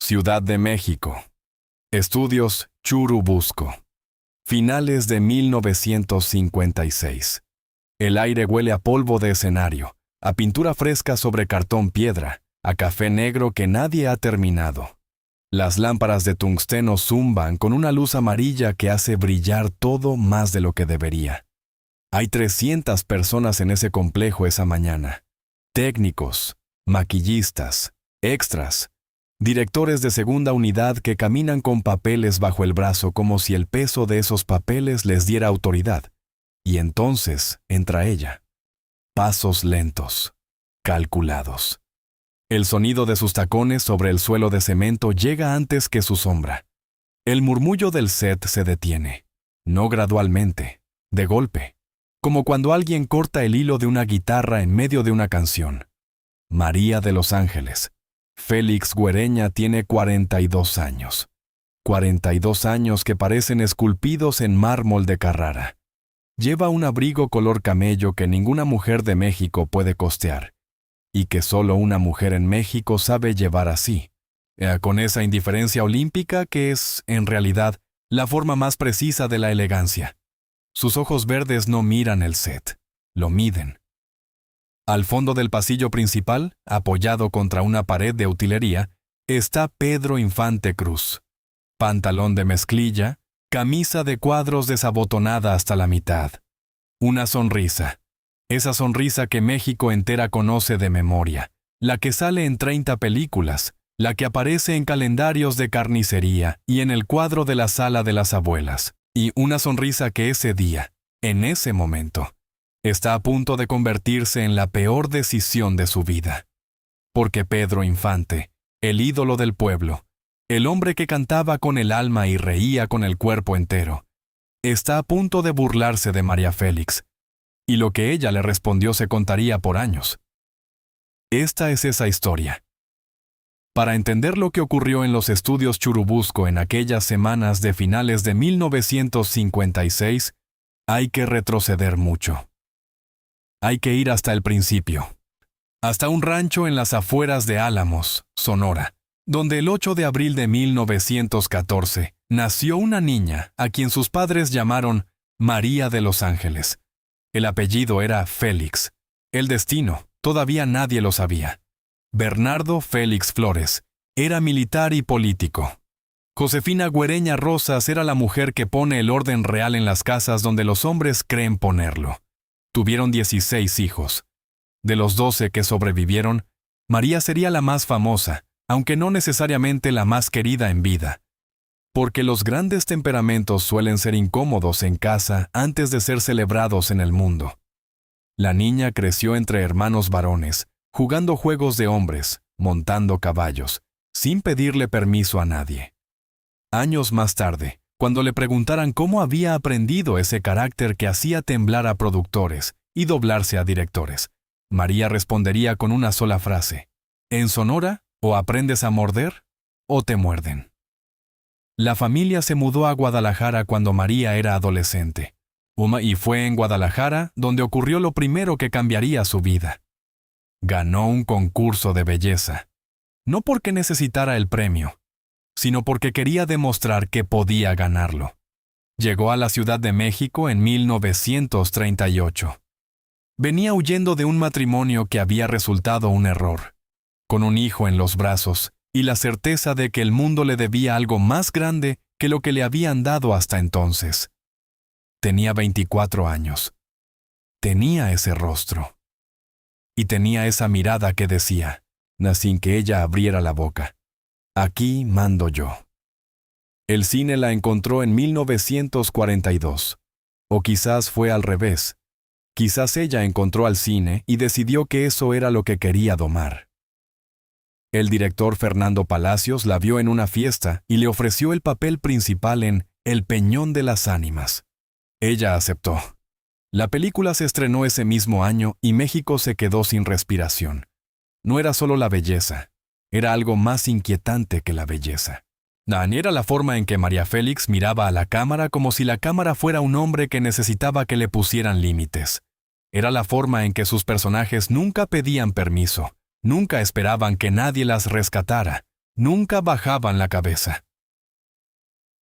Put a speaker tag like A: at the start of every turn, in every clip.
A: Ciudad de México. Estudios Churubusco. Finales de 1956. El aire huele a polvo de escenario, a pintura fresca sobre cartón piedra, a café negro que nadie ha terminado. Las lámparas de tungsteno zumban con una luz amarilla que hace brillar todo más de lo que debería. Hay 300 personas en ese complejo esa mañana. Técnicos, maquillistas, extras, directores de segunda unidad que caminan con papeles bajo el brazo como si el peso de esos papeles les diera autoridad. Y entonces entra ella. Pasos lentos, calculados. El sonido de sus tacones sobre el suelo de cemento llega antes que su sombra. El murmullo del set se detiene, no gradualmente, de golpe, como cuando alguien corta el hilo de una guitarra en medio de una canción. María de los Ángeles. Félix Güereña tiene 42 años. 42 años que parecen esculpidos en mármol de Carrara. Lleva un abrigo color camello que ninguna mujer de México puede costear, y que solo una mujer en México sabe llevar así, con esa indiferencia olímpica que es, en realidad, la forma más precisa de la elegancia. Sus ojos verdes no miran el set, lo miden. Al fondo del pasillo principal, apoyado contra una pared de utilería, está Pedro Infante Cruz. Pantalón de mezclilla, camisa de cuadros desabotonada hasta la mitad. Una sonrisa. Esa sonrisa que México entera conoce de memoria, la que sale en 30 películas, la que aparece en calendarios de carnicería y en el cuadro de la sala de las abuelas, y una sonrisa que ese día, en ese momento, está a punto de convertirse en la peor decisión de su vida. Porque Pedro Infante, el ídolo del pueblo, el hombre que cantaba con el alma y reía con el cuerpo entero, está a punto de burlarse de María Félix, y lo que ella le respondió se contaría por años. Esta es esa historia. Para entender lo que ocurrió en los estudios Churubusco en aquellas semanas de finales de 1956, hay que retroceder mucho. Hay que ir hasta el principio. Hasta un rancho en las afueras de Álamos, Sonora, donde el 8 de abril de 1914 nació una niña a quien sus padres llamaron María de los Ángeles. El apellido era Félix. El destino, todavía nadie lo sabía. Bernardo Félix Flores era militar y político. Josefina Güereña Rosas era la mujer que pone el orden real en las casas donde los hombres creen ponerlo. Tuvieron 16 hijos. De los 12 que sobrevivieron, María sería la más famosa, aunque no necesariamente la más querida en vida. Porque los grandes temperamentos suelen ser incómodos en casa antes de ser celebrados en el mundo. La niña creció entre hermanos varones, jugando juegos de hombres, montando caballos, sin pedirle permiso a nadie. Años más tarde, cuando le preguntaran cómo había aprendido ese carácter que hacía temblar a productores y doblarse a directores, María respondería con una sola frase: en Sonora, o aprendes a morder, o te muerden. La familia se mudó a Guadalajara cuando María era adolescente, y fue en Guadalajara donde ocurrió lo primero que cambiaría su vida. Ganó un concurso de belleza, no porque necesitara el premio, sino porque quería demostrar que podía ganarlo. Llegó a la Ciudad de México en 1938. Venía huyendo de un matrimonio que había resultado un error, con un hijo en los brazos y la certeza de que el mundo le debía algo más grande que lo que le habían dado hasta entonces. Tenía 24 años. Tenía ese rostro. Y tenía esa mirada que decía, sin que ella abriera la boca: aquí mando yo. El cine la encontró en 1942. O quizás fue al revés. Quizás ella encontró al cine y decidió que eso era lo que quería domar. El director Fernando Palacios la vio en una fiesta y le ofreció el papel principal en El Peñón de las Ánimas. Ella aceptó. La película se estrenó ese mismo año y México se quedó sin respiración. No era solo la belleza, era algo más inquietante que la belleza. Era la forma en que María Félix miraba a la cámara como si la cámara fuera un hombre que necesitaba que le pusieran límites. Era la forma en que sus personajes nunca pedían permiso, nunca esperaban que nadie las rescatara, nunca bajaban la cabeza.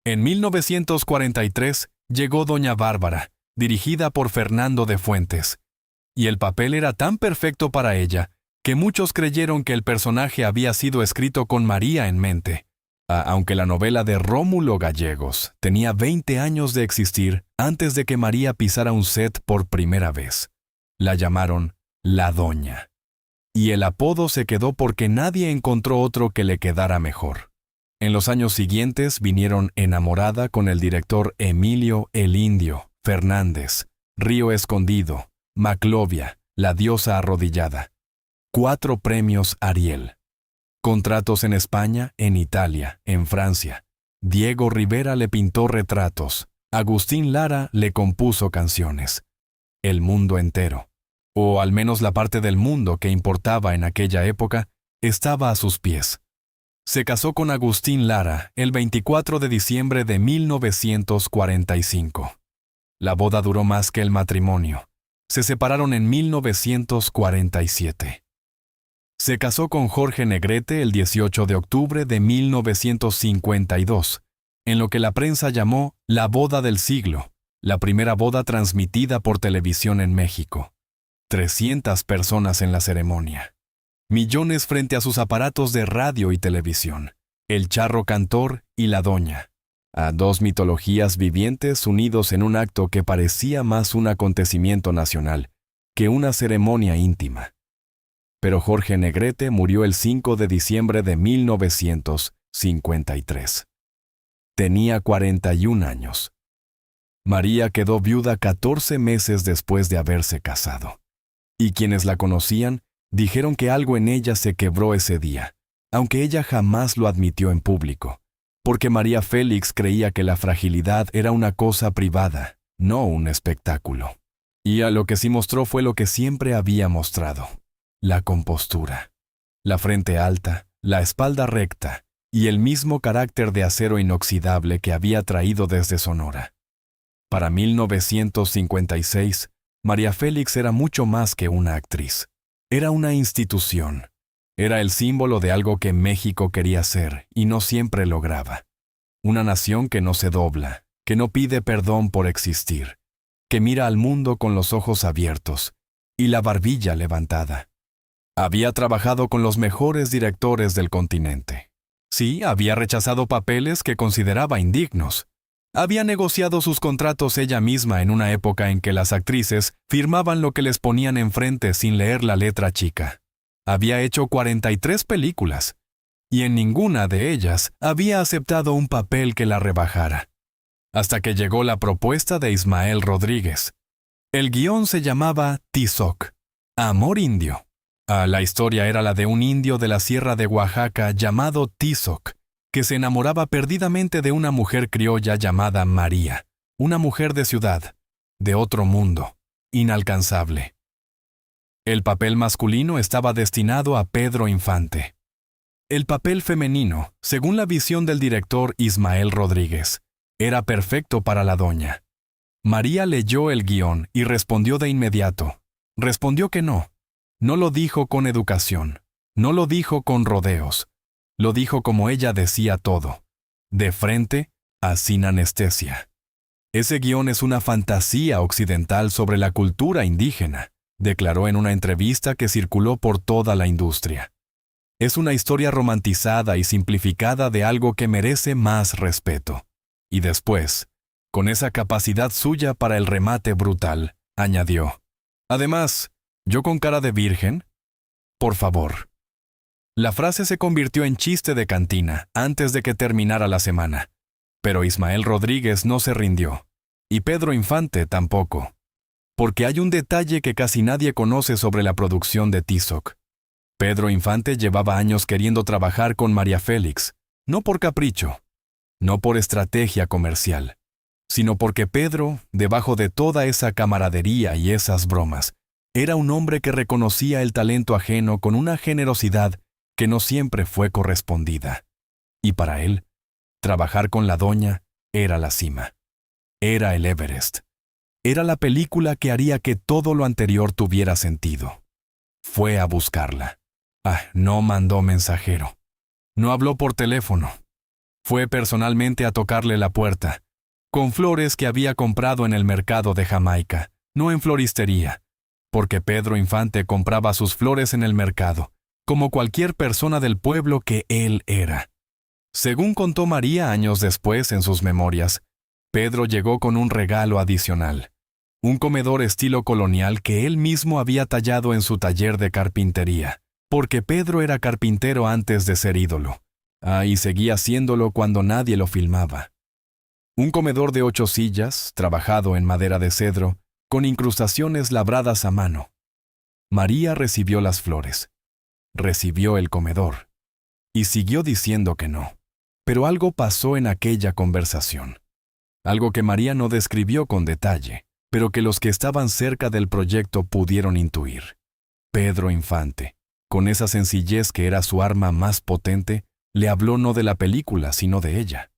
A: En 1943 llegó Doña Bárbara, dirigida por Fernando de Fuentes, y el papel era tan perfecto para ella que muchos creyeron que el personaje había sido escrito con María en mente, aunque la novela de Rómulo Gallegos tenía 20 años de existir antes de que María pisara un set por primera vez. La llamaron La Doña, y el apodo se quedó porque nadie encontró otro que le quedara mejor. En los años siguientes vinieron Enamorada con el director Emilio El Indio Fernández, Río Escondido, Maclovia, La Diosa Arrodillada. 4 premios Ariel. Contratos en España, en Italia, en Francia. Diego Rivera le pintó retratos. Agustín Lara le compuso canciones. El mundo entero, o al menos la parte del mundo que importaba en aquella época, estaba a sus pies. Se casó con Agustín Lara el 24 de diciembre de 1945. La boda duró más que el matrimonio. Se separaron en 1947. Se casó con Jorge Negrete el 18 de octubre de 1952, en lo que la prensa llamó la boda del siglo, la primera boda transmitida por televisión en México. 300 personas en la ceremonia. Millones frente a sus aparatos de radio y televisión. El charro cantor y la doña. A 2 mitologías vivientes unidos en un acto que parecía más un acontecimiento nacional que una ceremonia íntima. Pero Jorge Negrete murió el 5 de diciembre de 1953. Tenía 41 años. María quedó viuda 14 meses después de haberse casado. Y quienes la conocían dijeron que algo en ella se quebró ese día, aunque ella jamás lo admitió en público, porque María Félix creía que la fragilidad era una cosa privada, no un espectáculo. Y a lo que sí mostró fue lo que siempre había mostrado: la compostura, la frente alta, la espalda recta y el mismo carácter de acero inoxidable que había traído desde Sonora. Para 1956, María Félix era mucho más que una actriz. Era una institución. Era el símbolo de algo que México quería ser y no siempre lograba. Una nación que no se dobla, que no pide perdón por existir, que mira al mundo con los ojos abiertos y la barbilla levantada. Había trabajado con los mejores directores del continente. Sí, había rechazado papeles que consideraba indignos. Había negociado sus contratos ella misma en una época en que las actrices firmaban lo que les ponían enfrente sin leer la letra chica. Había hecho 43 películas, y en ninguna de ellas había aceptado un papel que la rebajara. Hasta que llegó la propuesta de Ismael Rodríguez. El guión se llamaba Tizoc, Amor Indio. La historia era la de un indio de la sierra de Oaxaca llamado Tizoc, que se enamoraba perdidamente de una mujer criolla llamada María, una mujer de ciudad, de otro mundo, inalcanzable. El papel masculino estaba destinado a Pedro Infante. El papel femenino, según la visión del director Ismael Rodríguez, era perfecto para la doña. María leyó el guión y respondió de inmediato. Respondió que no. No lo dijo con educación, no lo dijo con rodeos, lo dijo como ella decía todo, de frente a sin anestesia. Ese guión es una fantasía occidental sobre la cultura indígena, declaró en una entrevista que circuló por toda la industria. Es una historia romantizada y simplificada de algo que merece más respeto. Y después, con esa capacidad suya para el remate brutal, añadió: además, ¿yo con cara de virgen? Por favor. La frase se convirtió en chiste de cantina antes de que terminara la semana. Pero Ismael Rodríguez no se rindió. Y Pedro Infante tampoco. Porque hay un detalle que casi nadie conoce sobre la producción de Tizoc. Pedro Infante llevaba años queriendo trabajar con María Félix, no por capricho, no por estrategia comercial, sino porque Pedro, debajo de toda esa camaradería y esas bromas, era un hombre que reconocía el talento ajeno con una generosidad que no siempre fue correspondida. Y para él, trabajar con la doña era la cima. Era el Everest. Era la película que haría que todo lo anterior tuviera sentido. Fue a buscarla. No mandó mensajero. No habló por teléfono. Fue personalmente a tocarle la puerta, con flores que había comprado en el mercado de Jamaica, no en floristería, porque Pedro Infante compraba sus flores en el mercado, como cualquier persona del pueblo que él era. Según contó María años después en sus memorias, Pedro llegó con un regalo adicional, un comedor estilo colonial que él mismo había tallado en su taller de carpintería, porque Pedro era carpintero antes de ser ídolo. Y seguía haciéndolo cuando nadie lo filmaba. Un comedor de 8 sillas, trabajado en madera de cedro, con incrustaciones labradas a mano. María recibió las flores, recibió el comedor, y siguió diciendo que no. Pero algo pasó en aquella conversación. Algo que María no describió con detalle, pero que los que estaban cerca del proyecto pudieron intuir. Pedro Infante, con esa sencillez que era su arma más potente, le habló no de la película, sino de ella.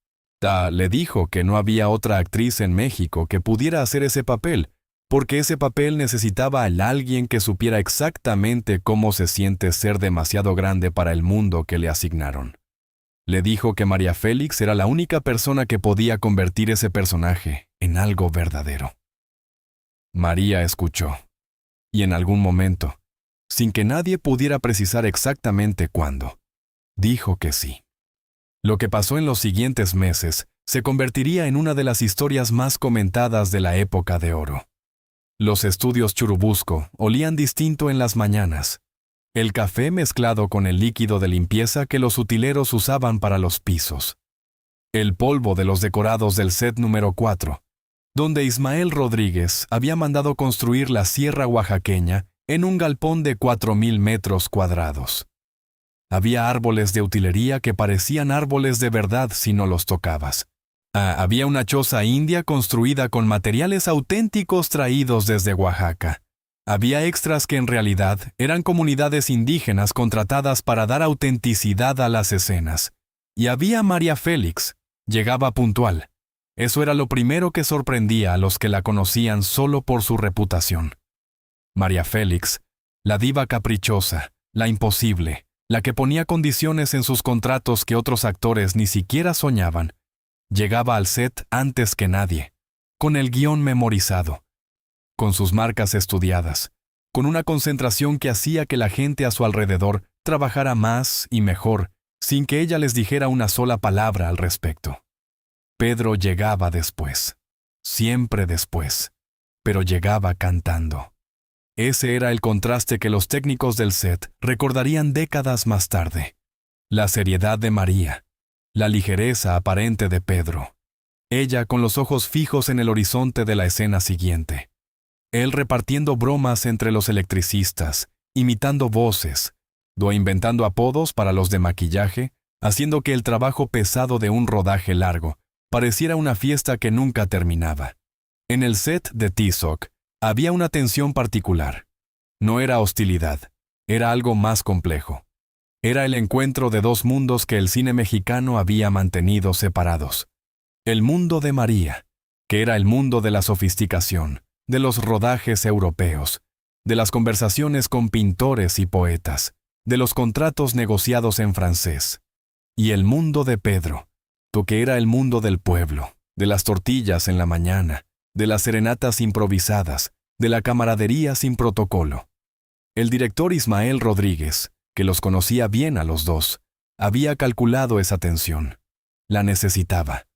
A: Le dijo que no había otra actriz en México que pudiera hacer ese papel, porque ese papel necesitaba a alguien que supiera exactamente cómo se siente ser demasiado grande para el mundo que le asignaron. Le dijo que María Félix era la única persona que podía convertir ese personaje en algo verdadero. María escuchó, y en algún momento, sin que nadie pudiera precisar exactamente cuándo, dijo que sí. Lo que pasó en los siguientes meses se convertiría en una de las historias más comentadas de la época de oro. Los estudios Churubusco olían distinto en las mañanas. El café mezclado con el líquido de limpieza que los utileros usaban para los pisos. El polvo de los decorados del set número 4, donde Ismael Rodríguez había mandado construir la Sierra Oaxaqueña en un galpón de 4,000 metros cuadrados. Había árboles de utilería que parecían árboles de verdad si no los tocabas. Había una choza india construida con materiales auténticos traídos desde Oaxaca. Había extras que en realidad eran comunidades indígenas contratadas para dar autenticidad a las escenas. Y había María Félix. Llegaba puntual. Eso era lo primero que sorprendía a los que la conocían solo por su reputación. María Félix, la diva caprichosa, la imposible, la que ponía condiciones en sus contratos que otros actores ni siquiera soñaban, llegaba al set antes que nadie, con el guión memorizado, con sus marcas estudiadas, con una concentración que hacía que la gente a su alrededor trabajara más y mejor, sin que ella les dijera una sola palabra al respecto. Pedro llegaba después, siempre después, pero llegaba cantando. Ese era el contraste que los técnicos del set recordarían décadas más tarde. La seriedad de María, la ligereza aparente de Pedro. Ella con los ojos fijos en el horizonte de la escena siguiente. Él repartiendo bromas entre los electricistas, imitando voces, inventando apodos para los de maquillaje, haciendo que el trabajo pesado de un rodaje largo pareciera una fiesta que nunca terminaba. En el set de Tizoc había una tensión particular. No era hostilidad, era algo más complejo. Era el encuentro de dos mundos que el cine mexicano había mantenido separados. El mundo de María, que era el mundo de la sofisticación, de los rodajes europeos, de las conversaciones con pintores y poetas, de los contratos negociados en francés. Y el mundo de Pedro, que era el mundo del pueblo, de las tortillas en la mañana, de las serenatas improvisadas, de la camaradería sin protocolo. El director Ismael Rodríguez, que los conocía bien a los dos, había calculado esa tensión. La necesitaba,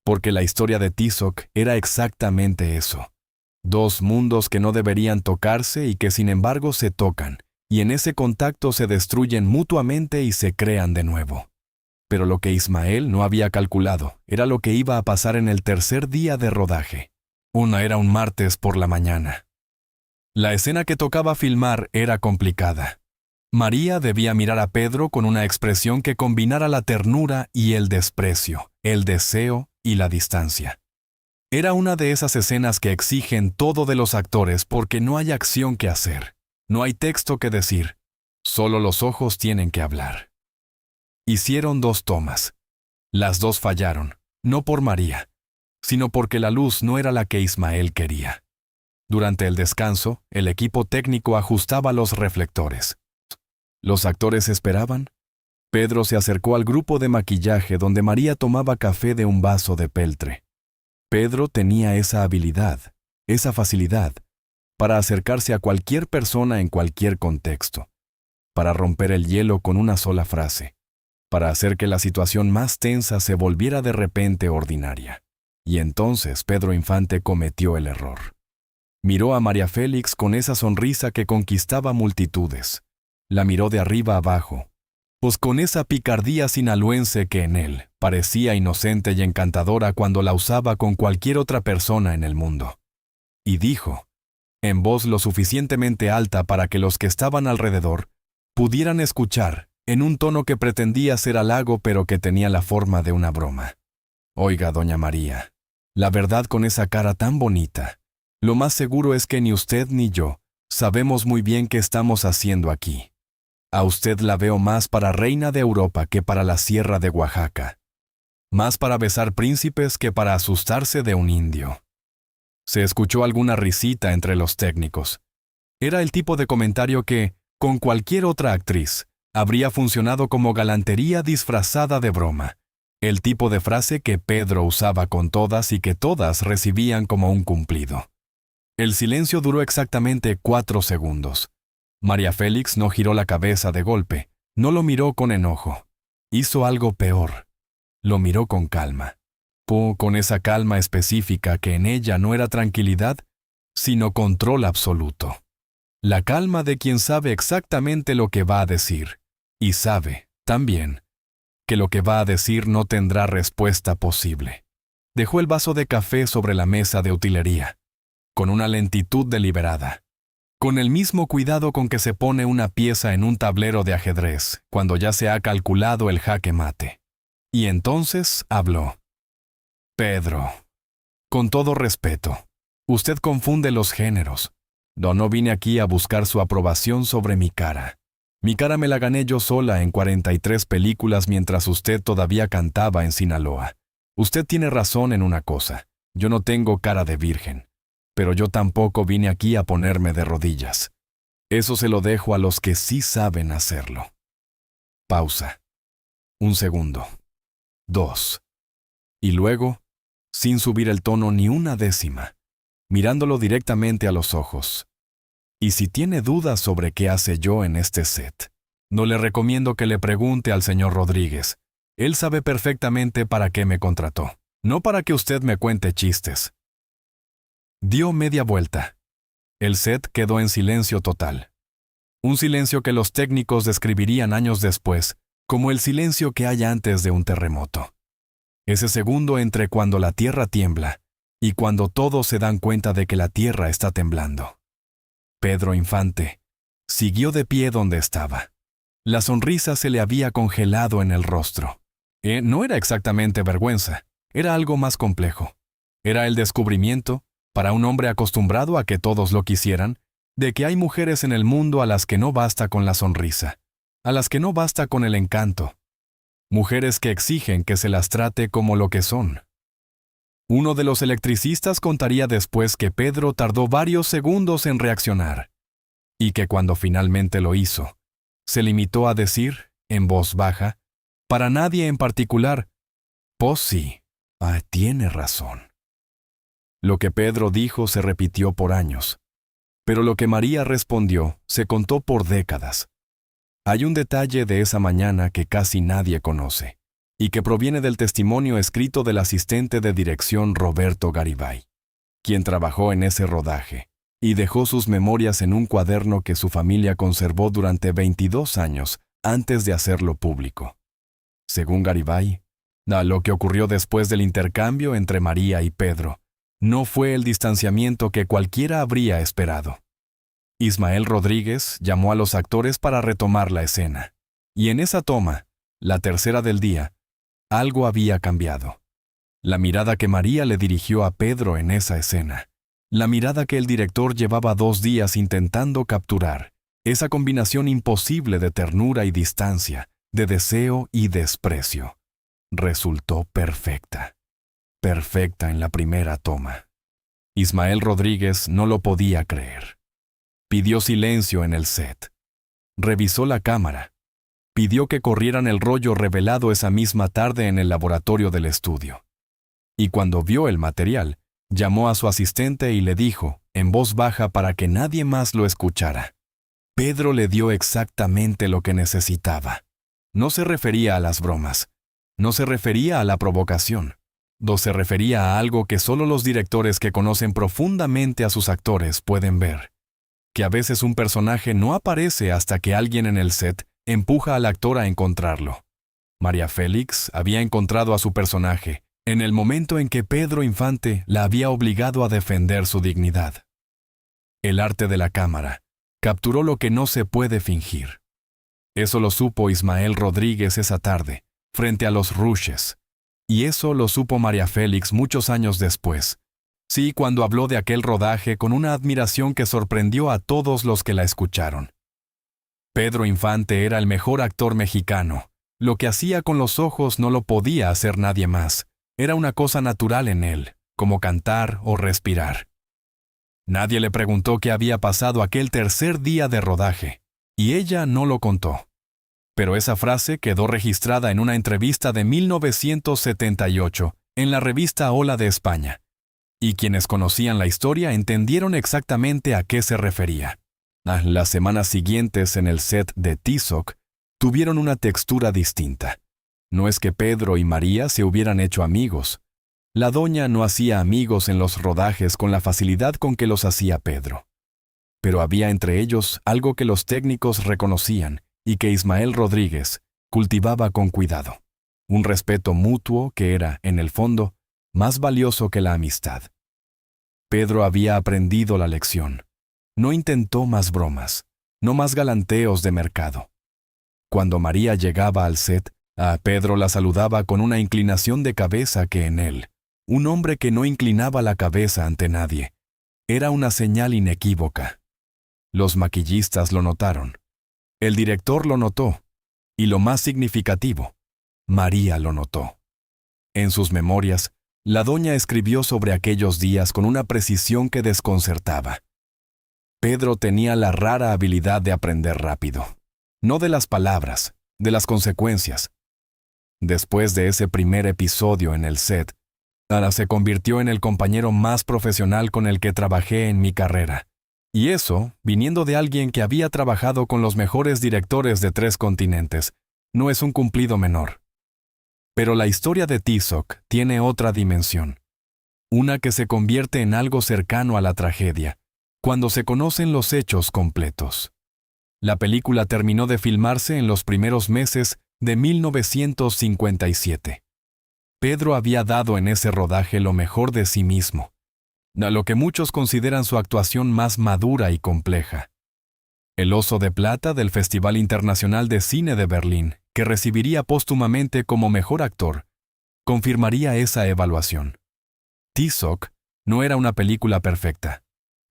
A: porque la historia de Tizoc era exactamente eso. Dos mundos que no deberían tocarse y que sin embargo se tocan, y en ese contacto se destruyen mutuamente y se crean de nuevo. Pero lo que Ismael no había calculado era lo que iba a pasar en el tercer día de rodaje. Era un martes por la mañana. La escena que tocaba filmar era complicada. María debía mirar a Pedro con una expresión que combinara la ternura y el desprecio, el deseo y la distancia. Era una de esas escenas que exigen todo de los actores porque no hay acción que hacer, no hay texto que decir, solo los ojos tienen que hablar. Hicieron 2 tomas. Las 2 fallaron, no por María, sino porque la luz no era la que Ismael quería. Durante el descanso, el equipo técnico ajustaba los reflectores. Los actores esperaban, Pedro se acercó al grupo de maquillaje donde María tomaba café de un vaso de peltre. Pedro tenía esa habilidad, esa facilidad, para acercarse a cualquier persona en cualquier contexto, para romper el hielo con una sola frase, para hacer que la situación más tensa se volviera de repente ordinaria. Y entonces Pedro Infante cometió el error. Miró a María Félix con esa sonrisa que conquistaba multitudes. La miró de arriba abajo, pues con esa picardía sinaloense que en él parecía inocente y encantadora cuando la usaba con cualquier otra persona en el mundo. Y dijo, en voz lo suficientemente alta para que los que estaban alrededor pudieran escuchar, en un tono que pretendía ser halago pero que tenía la forma de una broma. Oiga, doña María, la verdad, con esa cara tan bonita, lo más seguro es que ni usted ni yo sabemos muy bien qué estamos haciendo aquí. A usted la veo más para reina de Europa que para la sierra de Oaxaca. Más para besar príncipes que para asustarse de un indio. Se escuchó alguna risita entre los técnicos. Era el tipo de comentario que, con cualquier otra actriz, habría funcionado como galantería disfrazada de broma. El tipo de frase que Pedro usaba con todas y que todas recibían como un cumplido. El silencio duró exactamente 4 segundos. María Félix no giró la cabeza de golpe, no lo miró con enojo. Hizo algo peor. Lo miró con calma. Con esa calma específica que en ella no era tranquilidad, sino control absoluto. La calma de quien sabe exactamente lo que va a decir, y sabe, también, que lo que va a decir no tendrá respuesta posible. Dejó el vaso de café sobre la mesa de utilería, con una lentitud deliberada, con el mismo cuidado con que se pone una pieza en un tablero de ajedrez cuando ya se ha calculado el jaque mate. Y entonces habló. Pedro, con todo respeto, usted confunde los géneros. No vine aquí a buscar su aprobación sobre mi cara. Mi cara me la gané yo sola en 43 películas mientras usted todavía cantaba en Sinaloa. Usted tiene razón en una cosa, yo no tengo cara de virgen, pero yo tampoco vine aquí a ponerme de rodillas. Eso se lo dejo a los que sí saben hacerlo. Pausa. 1 segundo. 2. Y luego, sin subir el tono ni una décima, mirándolo directamente a los ojos. Y si tiene dudas sobre qué hace yo en este set, no le recomiendo que le pregunte al señor Rodríguez. Él sabe perfectamente para qué me contrató, no para que usted me cuente chistes. Dio media vuelta. El set quedó en silencio total. Un silencio que los técnicos describirían años después como el silencio que hay antes de un terremoto. Ese segundo entre cuando la tierra tiembla y cuando todos se dan cuenta de que la tierra está temblando. Pedro Infante siguió de pie donde estaba. La sonrisa se le había congelado en el rostro. No era exactamente vergüenza, era algo más complejo. Era el descubrimiento, para un hombre acostumbrado a que todos lo quisieran, de que hay mujeres en el mundo a las que no basta con la sonrisa, a las que no basta con el encanto. Mujeres que exigen que se las trate como lo que son. Uno de los electricistas contaría después que Pedro tardó varios segundos en reaccionar, y que cuando finalmente lo hizo, se limitó a decir, en voz baja, para nadie en particular, pues sí, tiene razón. Lo que Pedro dijo se repitió por años, pero lo que María respondió se contó por décadas. Hay un detalle de esa mañana que casi nadie conoce, y que proviene del testimonio escrito del asistente de dirección Roberto Garibay, quien trabajó en ese rodaje, y dejó sus memorias en un cuaderno que su familia conservó durante 22 años antes de hacerlo público. Según Garibay, lo que ocurrió después del intercambio entre María y Pedro no fue el distanciamiento que cualquiera habría esperado. Ismael Rodríguez llamó a los actores para retomar la escena, y en esa toma, la tercera del día, algo había cambiado. La mirada que María le dirigió a Pedro en esa escena, la mirada que el director llevaba 2 días intentando capturar, esa combinación imposible de ternura y distancia, de deseo y desprecio, resultó perfecta. Perfecta en la primera toma. Ismael Rodríguez no lo podía creer. Pidió silencio en el set. Revisó la cámara. pidió que corrieran el rollo revelado esa misma tarde en el laboratorio del estudio. Y cuando vio el material, llamó a su asistente y le dijo, en voz baja para que nadie más lo escuchara. Pedro le dio exactamente lo que necesitaba. No se refería a las bromas. No se refería a la provocación. No se refería a algo que solo los directores que conocen profundamente a sus actores pueden ver. Que a veces un personaje no aparece hasta que alguien en el set empuja al actor a encontrarlo. María Félix había encontrado a su personaje en el momento en que Pedro Infante la había obligado a defender su dignidad. El arte de la cámara capturó lo que no se puede fingir. Eso lo supo Ismael Rodríguez esa tarde, frente a los Rushes. Y eso lo supo María Félix muchos años después. Sí, cuando habló de aquel rodaje con una admiración que sorprendió a todos los que la escucharon. Pedro Infante era el mejor actor mexicano. Lo que hacía con los ojos no lo podía hacer nadie más. Era una cosa natural en él, como cantar o respirar. Nadie le preguntó qué había pasado aquel tercer día de rodaje, y ella no lo contó. Pero esa frase quedó registrada en una entrevista de 1978 en la revista Hola de España, y quienes conocían la historia entendieron exactamente a qué se refería. Las semanas siguientes en el set de Tizoc tuvieron una textura distinta. No es que Pedro y María se hubieran hecho amigos. La doña no hacía amigos en los rodajes con la facilidad con que los hacía Pedro. Pero había entre ellos algo que los técnicos reconocían y que Ismael Rodríguez cultivaba con cuidado. Un respeto mutuo que era, en el fondo, más valioso que la amistad. Pedro había aprendido la lección. No intentó más bromas, no más galanteos de mercado. Cuando María llegaba al set, a Pedro la saludaba con una inclinación de cabeza que en él, un hombre que no inclinaba la cabeza ante nadie, era una señal inequívoca. Los maquillistas lo notaron. El director lo notó. Y lo más significativo, María lo notó. En sus memorias, la doña escribió sobre aquellos días con una precisión que desconcertaba. Pedro tenía la rara habilidad de aprender rápido. No de las palabras, de las consecuencias. Después de ese primer episodio en el set, Ara se convirtió en el compañero más profesional con el que trabajé en mi carrera. Y eso, viniendo de alguien que había trabajado con los mejores directores de 3 continentes, no es un cumplido menor. Pero la historia de Tizoc tiene otra dimensión. Una que se convierte en algo cercano a la tragedia, cuando se conocen los hechos completos. La película terminó de filmarse en los primeros meses de 1957. Pedro había dado en ese rodaje lo mejor de sí mismo, a lo que muchos consideran su actuación más madura y compleja. El Oso de Plata del Festival Internacional de Cine de Berlín, que recibiría póstumamente como mejor actor, confirmaría esa evaluación. Tizoc no era una película perfecta.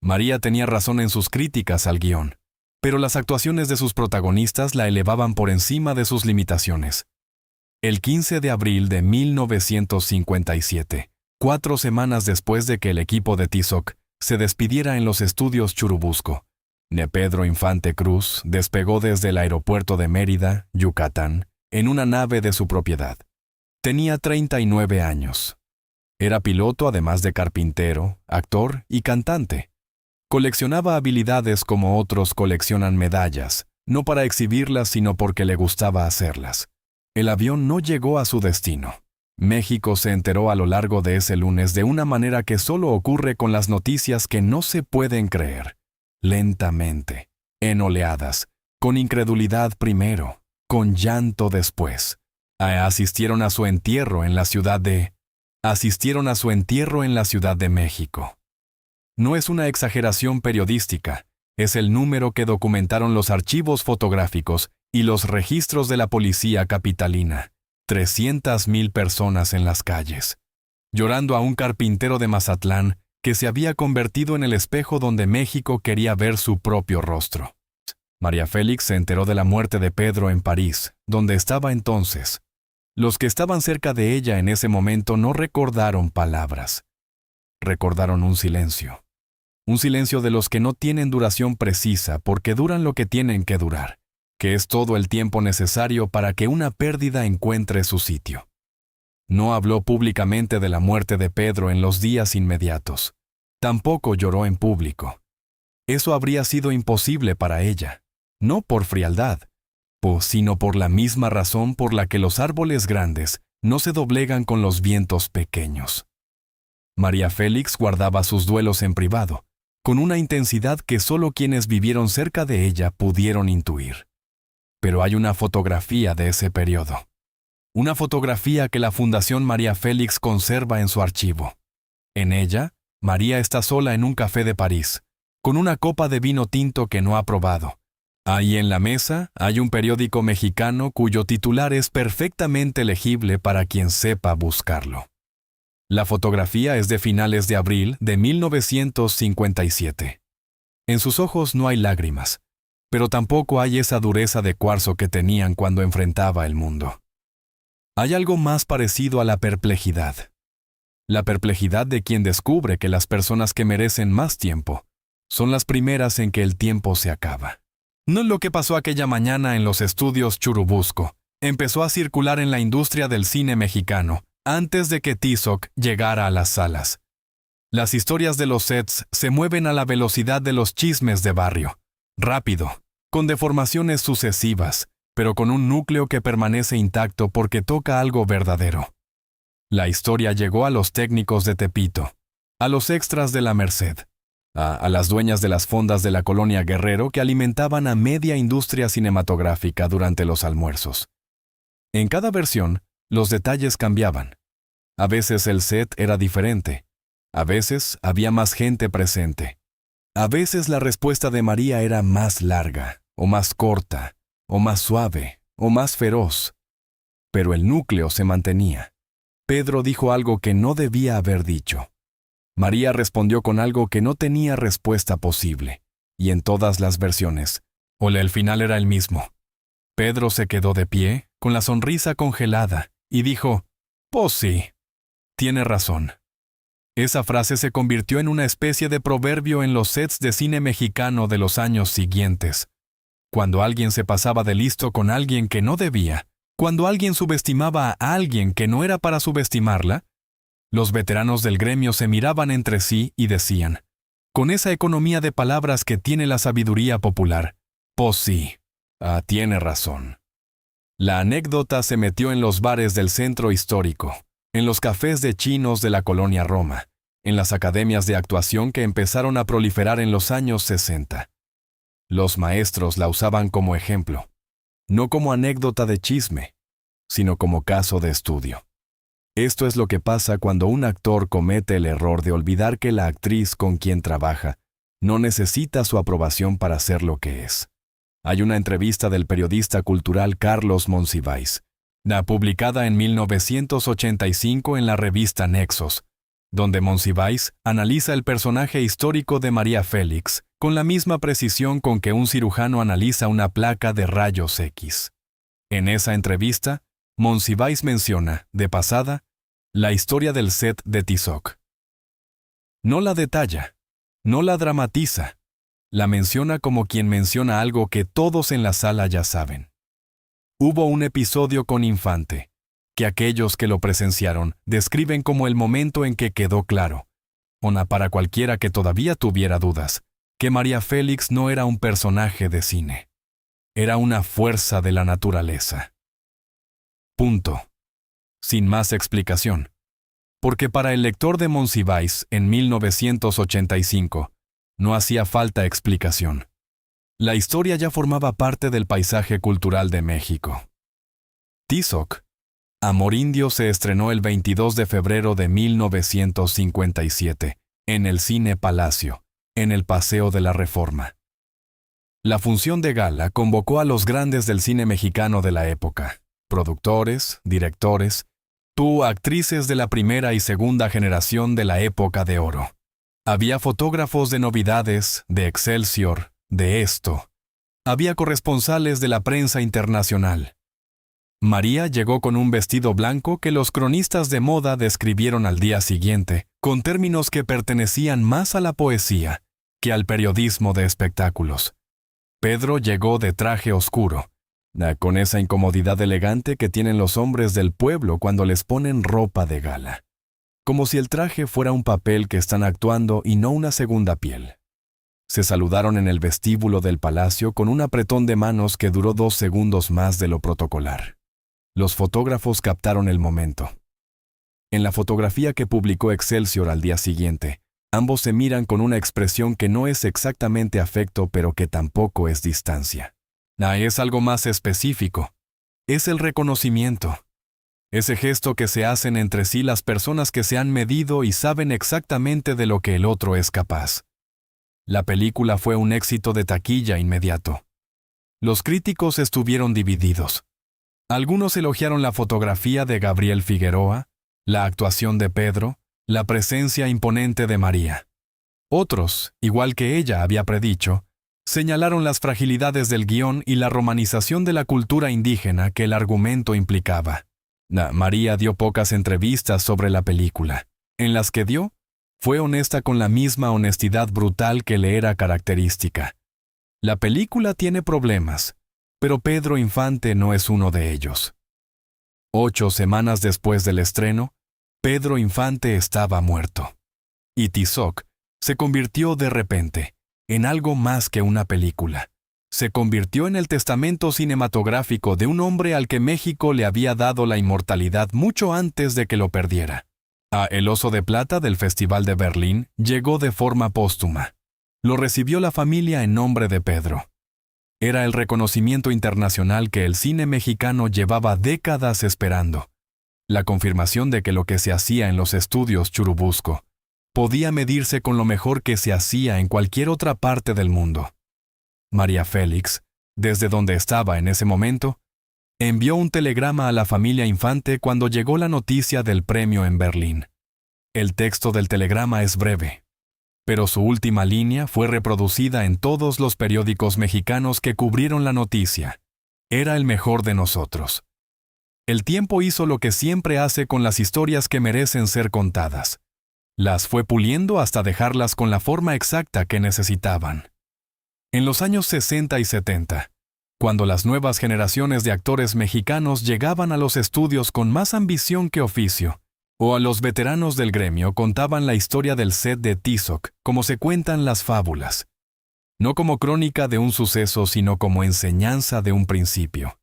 A: María tenía razón en sus críticas al guión, pero las actuaciones de sus protagonistas la elevaban por encima de sus limitaciones. El 15 de abril de 1957, 4 semanas después de que el equipo de Tizoc se despidiera en los estudios Churubusco, Pedro Infante Cruz despegó desde el aeropuerto de Mérida, Yucatán, en una nave de su propiedad. Tenía 39 años. Era piloto además de carpintero, actor y cantante. Coleccionaba habilidades como otros coleccionan medallas, no para exhibirlas sino porque le gustaba hacerlas. El avión no llegó a su destino. México se enteró a lo largo de ese lunes de una manera que solo ocurre con las noticias que no se pueden creer. Lentamente, en oleadas, con incredulidad primero, con llanto después. Asistieron a su entierro en la Ciudad de México. No es una exageración periodística, es el número que documentaron los archivos fotográficos y los registros de la policía capitalina. 300,000 personas en las calles, llorando a un carpintero de Mazatlán que se había convertido en el espejo donde México quería ver su propio rostro. María Félix se enteró de la muerte de Pedro en París, donde estaba entonces. Los que estaban cerca de ella en ese momento no recordaron palabras. Recordaron un silencio. Un silencio de los que no tienen duración precisa porque duran lo que tienen que durar. que es todo el tiempo necesario para que una pérdida encuentre su sitio. No habló públicamente de la muerte de Pedro en los días inmediatos. Tampoco lloró en público. Eso habría sido imposible para ella, no por frialdad, sino por la misma razón por la que los árboles grandes no se doblegan con los vientos pequeños. María Félix guardaba sus duelos en privado, con una intensidad que solo quienes vivieron cerca de ella pudieron intuir. Pero hay una fotografía de ese periodo. Una fotografía que la Fundación María Félix conserva en su archivo. En ella, María está sola en un café de París, con una copa de vino tinto que no ha probado. Ahí en la mesa hay un periódico mexicano cuyo titular es perfectamente legible para quien sepa buscarlo. La fotografía es de finales de abril de 1957. En sus ojos no hay lágrimas, pero tampoco hay esa dureza de cuarzo que tenían cuando enfrentaba el mundo. Hay algo más parecido a la perplejidad. La perplejidad de quien descubre que las personas que merecen más tiempo son las primeras en que el tiempo se acaba. No es lo que pasó aquella mañana en los estudios Churubusco. Empezó a circular en la industria del cine mexicano, antes de que Tizoc llegara a las salas. Las historias de los sets se mueven a la velocidad de los chismes de barrio. Rápido, con deformaciones sucesivas, pero con un núcleo que permanece intacto porque toca algo verdadero. La historia llegó a los técnicos de Tepito, a los extras de la Merced, a las dueñas de las fondas de la colonia Guerrero que alimentaban a media industria cinematográfica durante los almuerzos. En cada versión, los detalles cambiaban. A veces el set era diferente. A veces había más gente presente. A veces la respuesta de María era más larga, o más corta, o más suave, o más feroz. Pero el núcleo se mantenía. Pedro dijo algo que no debía haber dicho. María respondió con algo que no tenía respuesta posible, y en todas las versiones, el final era el mismo. Pedro se quedó de pie, con la sonrisa congelada, y dijo, «Pues sí, tiene razón». Esa frase se convirtió en una especie de proverbio en los sets de cine mexicano de los años siguientes. Cuando alguien se pasaba de listo con alguien que no debía, cuando alguien subestimaba a alguien que no era para subestimarla, los veteranos del gremio se miraban entre sí y decían, con esa economía de palabras que tiene la sabiduría popular, «Pues sí, tiene razón». La anécdota se metió en los bares del centro histórico, en los cafés de chinos de la colonia Roma, en las academias de actuación que empezaron a proliferar en los años 60. Los maestros la usaban como ejemplo, no como anécdota de chisme, sino como caso de estudio. Esto es lo que pasa cuando un actor comete el error de olvidar que la actriz con quien trabaja no necesita su aprobación para ser lo que es. Hay una entrevista del periodista cultural Carlos Monsiváis, publicada en 1985 en la revista Nexos, donde Monsiváis analiza el personaje histórico de María Félix con la misma precisión con que un cirujano analiza una placa de rayos X. En esa entrevista, Monsiváis menciona, de pasada, la historia del set de Tizoc. No la detalla, no la dramatiza, la menciona como quien menciona algo que todos en la sala ya saben. Hubo un episodio con Infante, que aquellos que lo presenciaron describen como el momento en que quedó claro, para cualquiera que todavía tuviera dudas, que María Félix no era un personaje de cine. Era una fuerza de la naturaleza. Punto. Sin más explicación. Porque para el lector de Monsiváis, en 1985, no hacía falta explicación. La historia ya formaba parte del paisaje cultural de México. Tizoc, Amor Indio, se estrenó el 22 de febrero de 1957, en el Cine Palacio, en el Paseo de la Reforma. La función de gala convocó a los grandes del cine mexicano de la época, productores, directores, actrices de la primera y segunda generación de la época de oro. Había fotógrafos de novedades, de Excelsior, de Esto. Había corresponsales de la prensa internacional. María llegó con un vestido blanco que los cronistas de moda describieron al día siguiente, con términos que pertenecían más a la poesía que al periodismo de espectáculos. Pedro llegó de traje oscuro, con esa incomodidad elegante que tienen los hombres del pueblo cuando les ponen ropa de gala, como si el traje fuera un papel que están actuando y no una segunda piel. Se saludaron en el vestíbulo del palacio con un apretón de manos que duró 2 segundos más de lo protocolar. Los fotógrafos captaron el momento. En la fotografía que publicó Excelsior al día siguiente, ambos se miran con una expresión que no es exactamente afecto, pero que tampoco es distancia. Es algo más específico. Es el reconocimiento. Ese gesto que se hacen entre sí las personas que se han medido y saben exactamente de lo que el otro es capaz. La película fue un éxito de taquilla inmediato. Los críticos estuvieron divididos. Algunos elogiaron la fotografía de Gabriel Figueroa, la actuación de Pedro, la presencia imponente de María. Otros, igual que ella había predicho, señalaron las fragilidades del guión y la romanización de la cultura indígena que el argumento implicaba. María dio pocas entrevistas sobre la película. En las que dio, fue honesta con la misma honestidad brutal que le era característica. La película tiene problemas, pero Pedro Infante no es uno de ellos. 8 semanas después del estreno, Pedro Infante estaba muerto. Y Tizoc se convirtió de repente en algo más que una película. Se convirtió en el testamento cinematográfico de un hombre al que México le había dado la inmortalidad mucho antes de que lo perdiera. El Oso de Plata del Festival de Berlín llegó de forma póstuma. Lo recibió la familia en nombre de Pedro. Era el reconocimiento internacional que el cine mexicano llevaba décadas esperando. La confirmación de que lo que se hacía en los estudios Churubusco podía medirse con lo mejor que se hacía en cualquier otra parte del mundo. María Félix, desde donde estaba en ese momento, envió un telegrama a la familia Infante cuando llegó la noticia del premio en Berlín. El texto del telegrama es breve, pero su última línea fue reproducida en todos los periódicos mexicanos que cubrieron la noticia. Era el mejor de nosotros. El tiempo hizo lo que siempre hace con las historias que merecen ser contadas. Las fue puliendo hasta dejarlas con la forma exacta que necesitaban. En los años 60 y 70, cuando las nuevas generaciones de actores mexicanos llegaban a los estudios con más ambición que oficio, o a los veteranos del gremio contaban la historia del set de Tizoc como se cuentan las fábulas, no como crónica de un suceso, sino como enseñanza de un principio.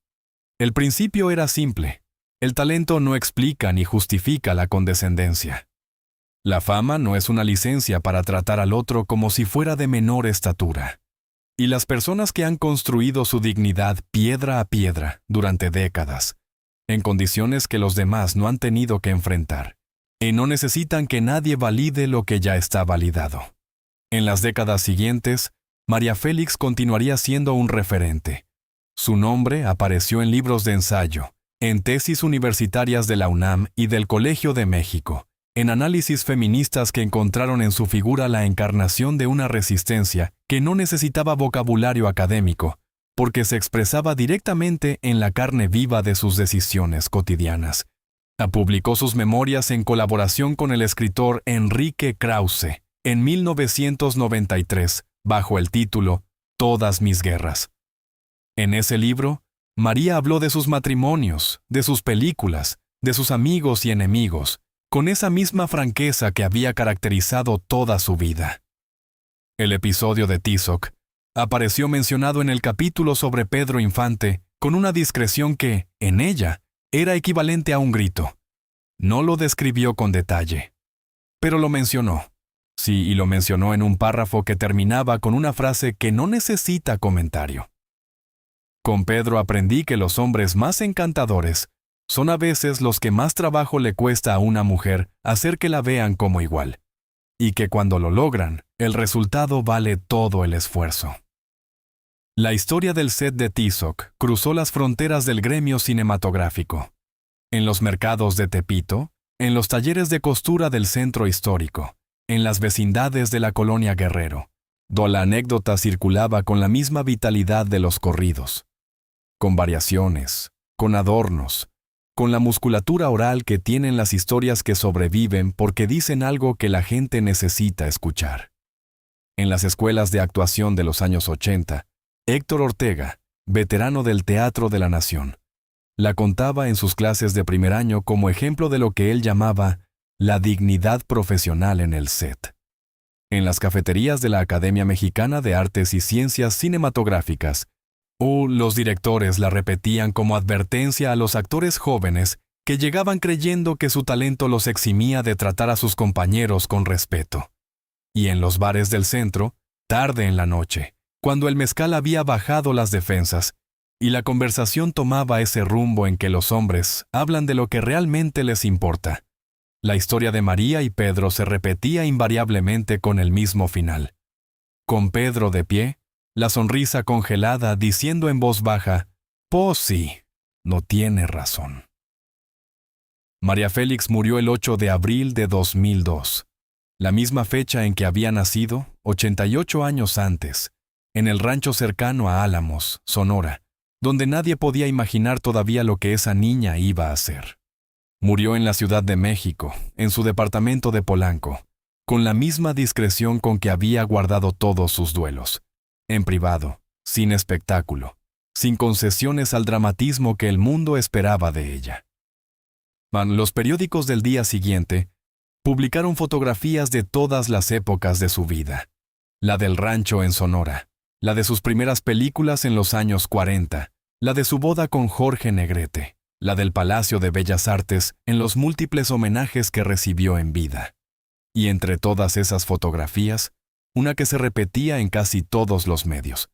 A: El principio era simple: el talento no explica ni justifica la condescendencia. La fama no es una licencia para tratar al otro como si fuera de menor estatura. Y las personas que han construido su dignidad piedra a piedra durante décadas, en condiciones que los demás no han tenido que enfrentar, y no necesitan que nadie valide lo que ya está validado. En las décadas siguientes, María Félix continuaría siendo un referente. Su nombre apareció en libros de ensayo, en tesis universitarias de la UNAM y del Colegio de México, en análisis feministas que encontraron en su figura la encarnación de una resistencia que no necesitaba vocabulario académico, porque se expresaba directamente en la carne viva de sus decisiones cotidianas. Publicó sus memorias en colaboración con el escritor Enrique Krause en 1993, bajo el título Todas mis guerras. En ese libro, María habló de sus matrimonios, de sus películas, de sus amigos y enemigos, con esa misma franqueza que había caracterizado toda su vida. El episodio de Tizoc apareció mencionado en el capítulo sobre Pedro Infante con una discreción que, en ella, era equivalente a un grito. No lo describió con detalle, pero lo mencionó. Sí, y lo mencionó en un párrafo que terminaba con una frase que no necesita comentario. Con Pedro aprendí que los hombres más encantadores son a veces los que más trabajo le cuesta a una mujer hacer que la vean como igual, y que cuando lo logran, el resultado vale todo el esfuerzo. La historia del set de Tizoc cruzó las fronteras del gremio cinematográfico. En los mercados de Tepito, en los talleres de costura del centro histórico, en las vecindades de la colonia Guerrero, donde la anécdota circulaba con la misma vitalidad de los corridos, con variaciones, con adornos, con la musculatura oral que tienen las historias que sobreviven porque dicen algo que la gente necesita escuchar. En las escuelas de actuación de los años 80, Héctor Ortega, veterano del Teatro de la Nación, la contaba en sus clases de primer año como ejemplo de lo que él llamaba la dignidad profesional en el set. En las cafeterías de la Academia Mexicana de Artes y Ciencias Cinematográficas, los directores la repetían como advertencia a los actores jóvenes que llegaban creyendo que su talento los eximía de tratar a sus compañeros con respeto. Y en los bares del centro, tarde en la noche, cuando el mezcal había bajado las defensas y la conversación tomaba ese rumbo en que los hombres hablan de lo que realmente les importa, la historia de María y Pedro se repetía invariablemente con el mismo final. Con Pedro de pie, la sonrisa congelada diciendo en voz baja, «Pues sí, no tiene razón». María Félix murió el 8 de abril de 2002, la misma fecha en que había nacido, 88 años antes, en el rancho cercano a Álamos, Sonora, donde nadie podía imaginar todavía lo que esa niña iba a hacer. Murió en la Ciudad de México, en su departamento de Polanco, con la misma discreción con que había guardado todos sus duelos, en privado, sin espectáculo, sin concesiones al dramatismo que el mundo esperaba de ella. Los periódicos del día siguiente publicaron fotografías de todas las épocas de su vida. La del rancho en Sonora, la de sus primeras películas en los años 40, la de su boda con Jorge Negrete, la del Palacio de Bellas Artes en los múltiples homenajes que recibió en vida. Y entre todas esas fotografías, una que se repetía en casi todos los medios.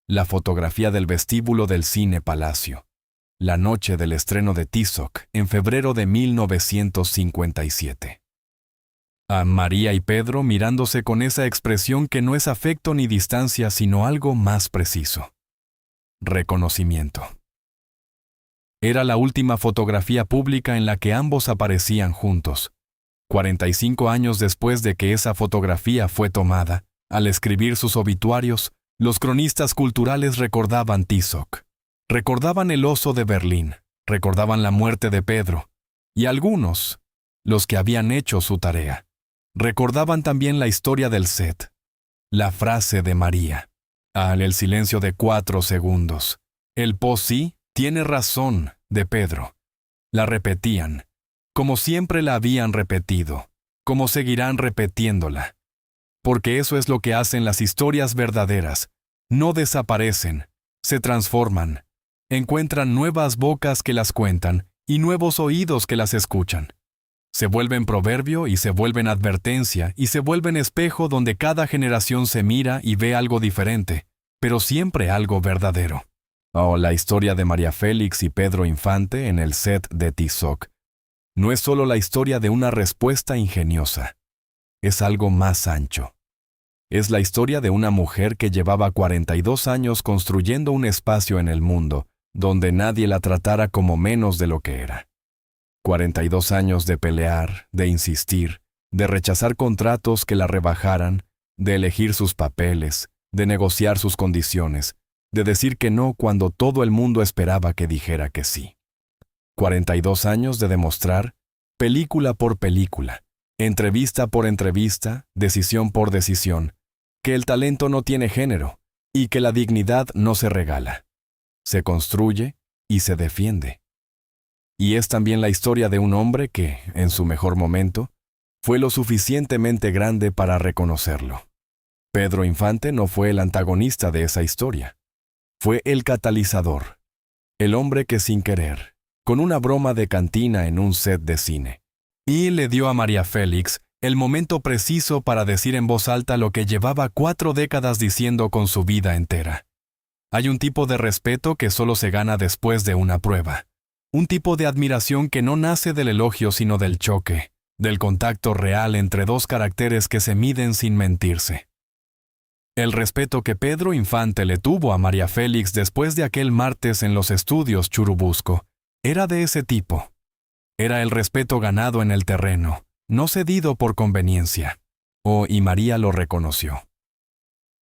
A: La fotografía del vestíbulo del Cine Palacio, la noche del estreno de Tizoc en febrero de 1957. A María y Pedro mirándose con esa expresión que no es afecto ni distancia, sino algo más preciso. Reconocimiento. Era la última fotografía pública en la que ambos aparecían juntos. 45 años después de que esa fotografía fue tomada, al escribir sus obituarios, los cronistas culturales recordaban Tizoc, recordaban el oso de Berlín, recordaban la muerte de Pedro, y algunos, los que habían hecho su tarea, recordaban también la historia del set, la frase de María, el silencio de 4 segundos, el «pues sí, tiene razón» de Pedro. La repetían, como siempre la habían repetido, como seguirán repitiéndola. Porque eso es lo que hacen las historias verdaderas. No desaparecen, se transforman, encuentran nuevas bocas que las cuentan y nuevos oídos que las escuchan. Se vuelven proverbio y se vuelven advertencia y se vuelven espejo donde cada generación se mira y ve algo diferente, pero siempre algo verdadero. La historia de María Félix y Pedro Infante en el set de Tizoc no es solo la historia de una respuesta ingeniosa, es algo más ancho. Es la historia de una mujer que llevaba 42 años construyendo un espacio en el mundo donde nadie la tratara como menos de lo que era. 42 años de pelear, de insistir, de rechazar contratos que la rebajaran, de elegir sus papeles, de negociar sus condiciones, de decir que no cuando todo el mundo esperaba que dijera que sí. 42 años de demostrar, película por película, entrevista por entrevista, decisión por decisión, que el talento no tiene género y que la dignidad no se regala. Se construye y se defiende. Y es también la historia de un hombre que, en su mejor momento, fue lo suficientemente grande para reconocerlo. Pedro Infante no fue el antagonista de esa historia. Fue el catalizador, el hombre que sin querer, con una broma de cantina en un set de cine, y le dio a María Félix el momento preciso para decir en voz alta lo que llevaba 4 décadas diciendo con su vida entera. Hay un tipo de respeto que solo se gana después de una prueba. Un tipo de admiración que no nace del elogio sino del choque, del contacto real entre dos caracteres que se miden sin mentirse. El respeto que Pedro Infante le tuvo a María Félix después de aquel martes en los estudios Churubusco era de ese tipo. Era el respeto ganado en el terreno, no cedido por conveniencia. Y María lo reconoció.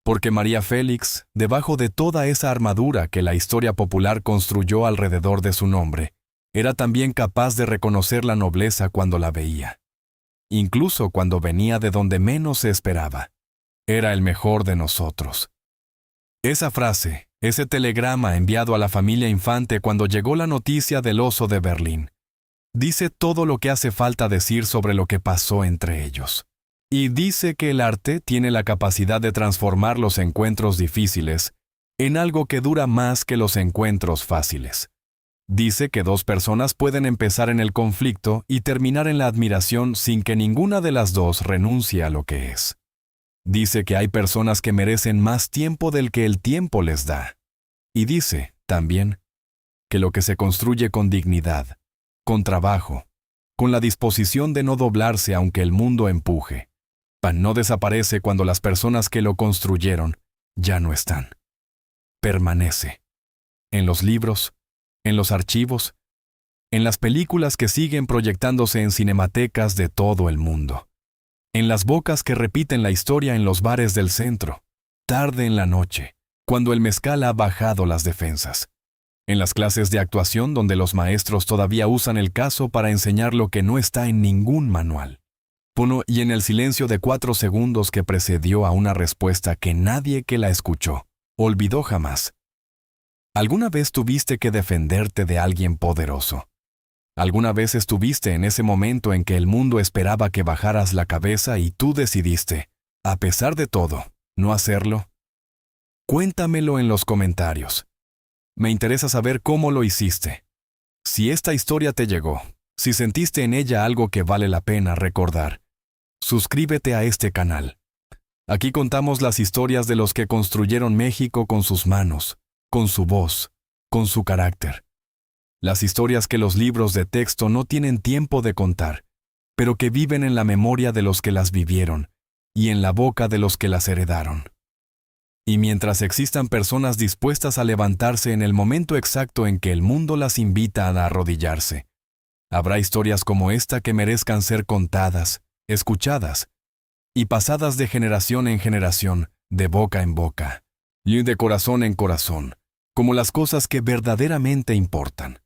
A: Porque María Félix, debajo de toda esa armadura que la historia popular construyó alrededor de su nombre, era también capaz de reconocer la nobleza cuando la veía. Incluso cuando venía de donde menos se esperaba. Era el mejor de nosotros. Esa frase, ese telegrama enviado a la familia Infante cuando llegó la noticia del oso de Berlín, dice todo lo que hace falta decir sobre lo que pasó entre ellos. Y dice que el arte tiene la capacidad de transformar los encuentros difíciles en algo que dura más que los encuentros fáciles. Dice que dos personas pueden empezar en el conflicto y terminar en la admiración sin que ninguna de las dos renuncie a lo que es. Dice que hay personas que merecen más tiempo del que el tiempo les da. Y dice, también, que lo que se construye con dignidad, con trabajo, con la disposición de no doblarse aunque el mundo empuje, no desaparece cuando las personas que lo construyeron ya no están. Permanece. En los libros, en los archivos, en las películas que siguen proyectándose en cinematecas de todo el mundo, en las bocas que repiten la historia en los bares del centro, tarde en la noche, cuando el mezcal ha bajado las defensas, en las clases de actuación donde los maestros todavía usan el caso para enseñar lo que no está en ningún manual. Y en el silencio de 4 segundos que precedió a una respuesta que nadie que la escuchó olvidó jamás. ¿Alguna vez tuviste que defenderte de alguien poderoso? ¿Alguna vez estuviste en ese momento en que el mundo esperaba que bajaras la cabeza y tú decidiste, a pesar de todo, no hacerlo? Cuéntamelo en los comentarios. Me interesa saber cómo lo hiciste. Si esta historia te llegó, si sentiste en ella algo que vale la pena recordar, suscríbete a este canal. Aquí contamos las historias de los que construyeron México con sus manos, con su voz, con su carácter. Las historias que los libros de texto no tienen tiempo de contar, pero que viven en la memoria de los que las vivieron y en la boca de los que las heredaron. Y mientras existan personas dispuestas a levantarse en el momento exacto en que el mundo las invita a arrodillarse, habrá historias como esta que merezcan ser contadas, escuchadas y pasadas de generación en generación, de boca en boca, y de corazón en corazón, como las cosas que verdaderamente importan.